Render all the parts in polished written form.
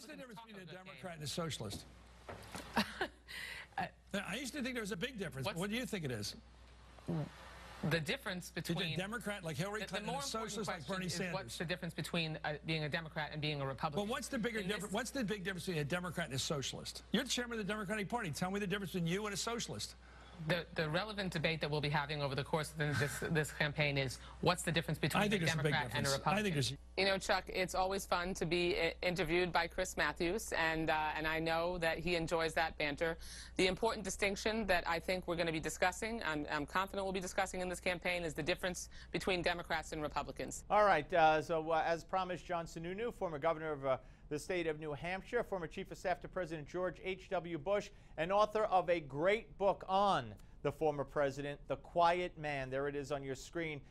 What's the difference between a Democrat and a socialist? I used to think there was a big difference. What do you think it is? The difference between a Democrat like Hillary Clinton and a socialist like Bernie Sanders. What's the difference between being a Democrat and being a Republican? But what's the bigger difference? What's the big difference between a Democrat and a socialist? You're the chairman of the Democratic Party. Tell me the difference between you and a socialist. The relevant debate that we'll be having over the course of this campaign is what's the difference between a Democrat and a Republican? I think there's. You know, Chuck, it's always fun to be interviewed by Chris Matthews, and I know that he enjoys that banter. The important distinction that I think we're going to be discussing, I'm confident we'll be discussing in this campaign, is the difference between Democrats and Republicans. All right, so as promised, John Sununu, former governor of the state of New Hampshire, former chief of staff to President George H.W. Bush, and author of a great book on the former president, The Quiet Man. There it is on your screen.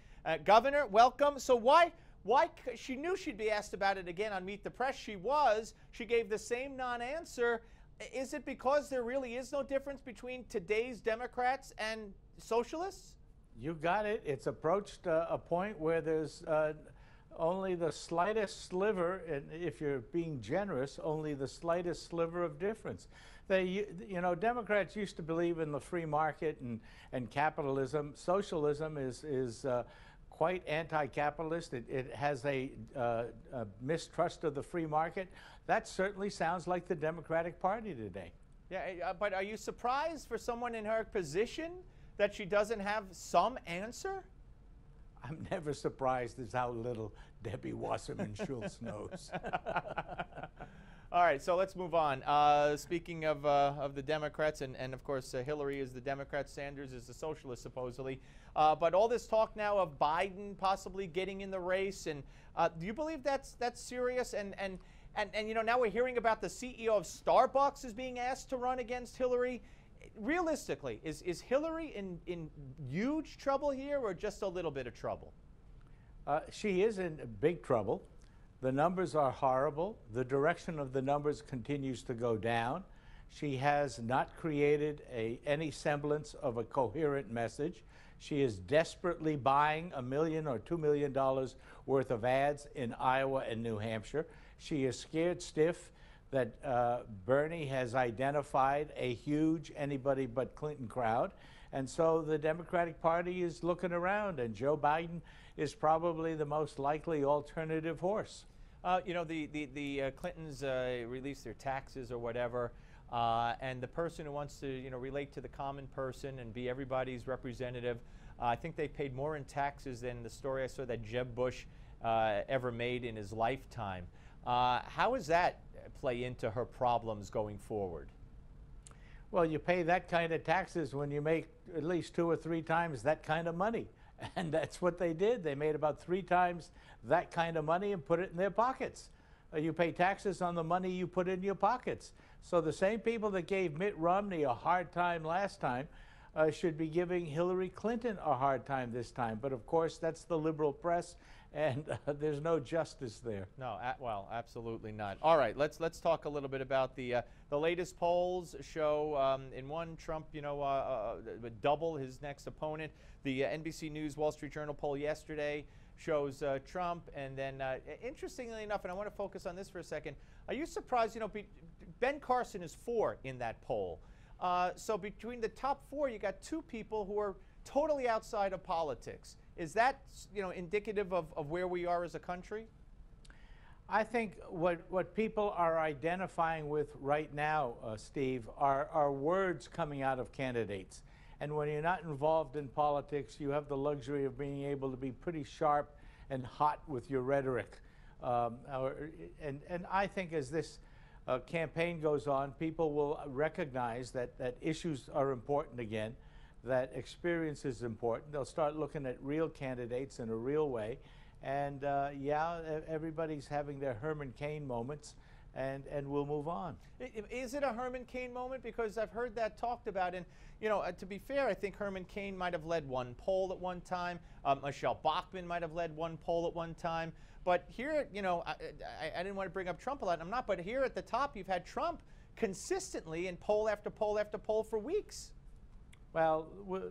Governor, welcome. So why she knew she'd be asked about it again on Meet the Press. She gave the same non-answer. Is it because there really is no difference between today's Democrats and socialists? You got it. It's approached a point where there's only the slightest sliver, and if you're being generous, only the slightest sliver of difference. You know, Democrats used to believe in the free market and capitalism. Socialism is quite anti-capitalist. It has a mistrust of the free market. That certainly sounds like the Democratic Party today. Yeah, but are you surprised for someone in her position that she doesn't have some answer? I'm never surprised as how little Debbie Wasserman Schultz knows. All right, so let's move on. Speaking of the Democrats, and of course Hillary is the Democrat, Sanders is the socialist supposedly. But all this talk now of Biden possibly getting in the race, and do you believe that's serious? And you know, now we're hearing about the CEO of Starbucks is being asked to run against Hillary. Realistically, is Hillary in huge trouble here, or just a little bit of trouble? She is in big trouble. The numbers are horrible. The direction of the numbers continues to go down. She has not created any semblance of a coherent message. She is desperately buying $1 million or $2 million worth of ads in Iowa and New Hampshire. She is scared stiff that Bernie has identified a huge anybody but Clinton crowd. And so the Democratic Party is looking around, and Joe Biden is probably the most likely alternative horse. You know, the Clintons released their taxes or whatever, and the person who wants to, you know, relate to the common person and be everybody's representative, I think they paid more in taxes than the story I saw that Jeb Bush ever made in his lifetime. How does that play into her problems going forward? Well, you pay that kind of taxes when you make at least 2 or 3 times that kind of money. And that's what they did. They made about 3 times that kind of money and put it in their pockets. You pay taxes on the money you put in your pockets. So the same people that gave Mitt Romney a hard time last time should be giving Hillary Clinton a hard time this time. But of course, that's the liberal press, and there's no justice there. No, well, absolutely not. All right, let's talk a little bit about the latest polls show in one Trump, you know, would double his next opponent. The NBC News Wall Street Journal poll yesterday shows Trump, and then interestingly enough, and I want to focus on this for a second. Are you surprised? You know, Ben Carson is 4 in that poll. So between the top 4, you got 2 people who are totally outside of politics. Is that, you know, indicative of where we are as a country? I think what people are identifying with right now, Steve, are words coming out of candidates. And when you're not involved in politics, you have the luxury of being able to be pretty sharp and hot with your rhetoric. And I think as this campaign goes on, people will recognize that issues are important again, that experience is important. They'll start looking at real candidates in a real way. And yeah, everybody's having their Herman Cain moments, and we'll move on. Is it a Herman Cain moment? Because I've heard that talked about, and you know, to be fair, I think Herman Cain might have led one poll at one time. Michelle Bachmann might have led one poll at one time. But here, you know, I didn't want to bring up Trump a lot. I'm not, but here at the top, you've had Trump consistently in poll after poll after poll for weeks. Well,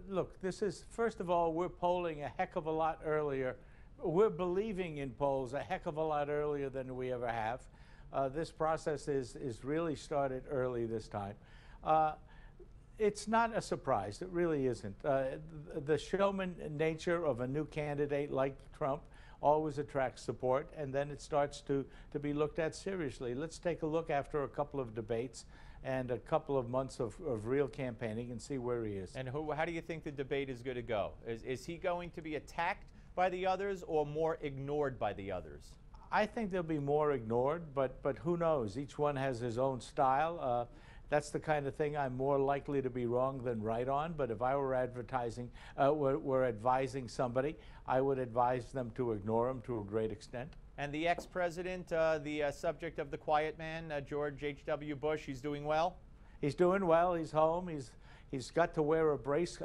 look, this is, first of all, we're polling a heck of a lot earlier. We're believing in polls a heck of a lot earlier than we ever have. This process is really started early this time. It's not a surprise. It really isn't. The showman nature of a new candidate like Trump always attracts support, and then it starts to be looked at seriously. Let's take a look after a couple of debates and a couple of months of real campaigning and see where he is. And how do you think the debate is going to go? Is he going to be attacked by the others or more ignored by the others? I think they'll be more ignored, but who knows? Each one has his own style. That's the kind of thing I'm more likely to be wrong than right on. But if I were were advising somebody, I would advise them to ignore him to a great extent. And the ex-president, the subject of the quiet man, George H.W. Bush, he's doing well? He's doing well. He's home. He's got to wear a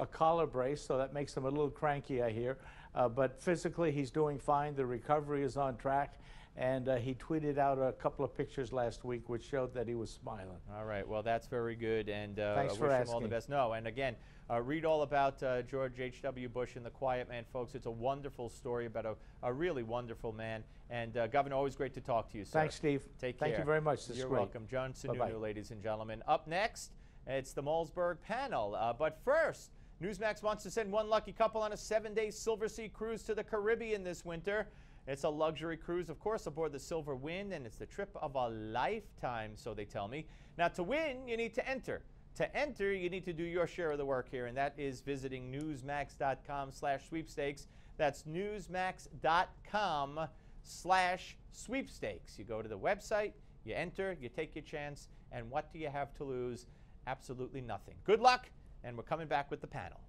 collar brace, so that makes him a little cranky, I hear. But physically, he's doing fine. The recovery is on track. And he tweeted out a couple of pictures last week which showed that he was smiling. All right. Well, that's very good. And thanks for wish asking. him all the best. No, and again, read all about George H.W. Bush and the Quiet Man, folks. It's a wonderful story about a really wonderful man. And Governor, always great to talk to you, sir. Thanks, Steve. Take care. Thank you very much. This You're is great. welcome. John Sununu, Bye-bye. ladies and gentlemen. Up next, it's the Malzberg panel. But first, Newsmax wants to send one lucky couple on a 7-day Silver Sea cruise to the Caribbean this winter. It's a luxury cruise, of course, aboard the Silver Wind, and it's the trip of a lifetime, so they tell me. Now, to win, you need to enter. To enter, you need to do your share of the work here, and that is visiting newsmax.com/sweepstakes. That's newsmax.com/sweepstakes. You go to the website, you enter, you take your chance, and what do you have to lose? Absolutely nothing. Good luck, and we're coming back with the panel.